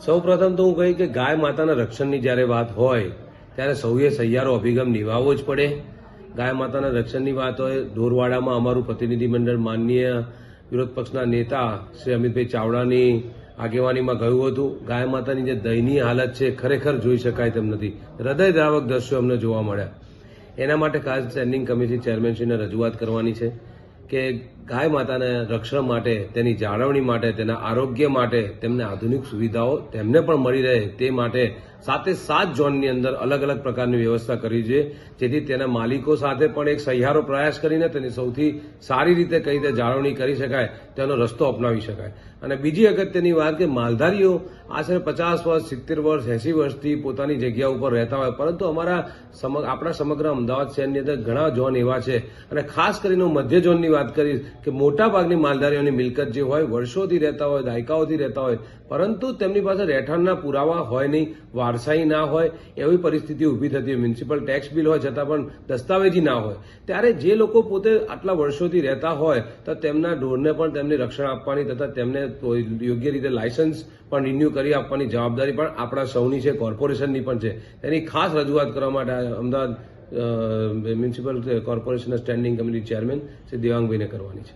સૌ પ્રથમ તો હું કહી કે ગાય માતાના રક્ષણની જ્યારે વાત હોય ત્યારે સૌએ સહિયારો અભિગમ નિભાવવો જ પડે. ગાય માતાના રક્ષણની વાત હોય, ઢોરવાડામાં અમારું પ્રતિનિધિમંડળ માનનીય વિરોધ પક્ષના નેતા શ્રી અમિતભાઈ ચાવડાની આગેવાનીમાં ગયું હતું. ગાય માતાની જે દયનીય હાલત છે ખરેખર જોઈ શકાય તેમ નથી. હૃદયદ્રાવક દ્રશ્યો અમને જોવા મળ્યા. એના માટે ખાસ સ્ટેન્ડિંગ કમિટી ચેરમેનશ્રીને રજૂઆત કરવાની છે કે ગાય માતાના રક્ષણ માટે, તેની જાળવણી માટે, તેના આરોગ્ય માટે તેમને આધુનિક સુવિધાઓ તેમને પણ મળી રહે તે માટે 7 ઝોનની અંદર અલગ અલગ પ્રકારની વ્યવસ્થા કરવી જોઈએ, જેથી તેના માલિકો સાથે પણ એક સહિયારો પ્રયાસ કરીને તેની સૌથી સારી રીતે કઈ રીતે જાળવણી કરી શકાય તેનો રસ્તો અપનાવી શકાય. અને બીજી અગત્યની વાત કે માલધારીઓ આશરે 50 વર્ષ, 70 વર્ષ, 80 વર્ષથી પોતાની જગ્યા ઉપર રહેતા હોય, પરંતુ આપણા સમગ્ર અમદાવાદ શહેરની અંદર ઘણા ઝોન એવા છે અને ખાસ કરીને હું મધ્ય ઝોનની વાત કરીશ કે મોટાભાગની માલધારીઓની મિલકત જે હોય વર્ષોથી રહેતા હોય, દાયકાઓથી રહેતા હોય, પરંતુ તેમની પાસે રહેઠાણના પુરાવા હોય નહીં, વારસાઈ ના હોય, એવી પરિસ્થિતિ ઊભી થતી હોય. મ્યુનિસિપલ ટેક્સ બિલ હોય છતાં પણ દસ્તાવેજી ના હોય. ત્યારે જે લોકો પોતે આટલા વર્ષોથી રહેતા હોય તો તેમના ઢોરને પણ તેમને રક્ષણ આપવાની તથા તેમને યોગ્ય રીતે લાયસન્સ પણ રિન્યુ કરી આપવાની જવાબદારી પણ આપણા સૌની છે, કોર્પોરેશનની પણ છે. તેની ખાસ રજૂઆત કરવા માટે અમદાવાદ મ્યુનિસિપલ કોર્પોરેશનના સ્ટેન્ડિંગ કમિટી ચેરમેન શ્રી દેવાંગભાઈને કરવાની છે.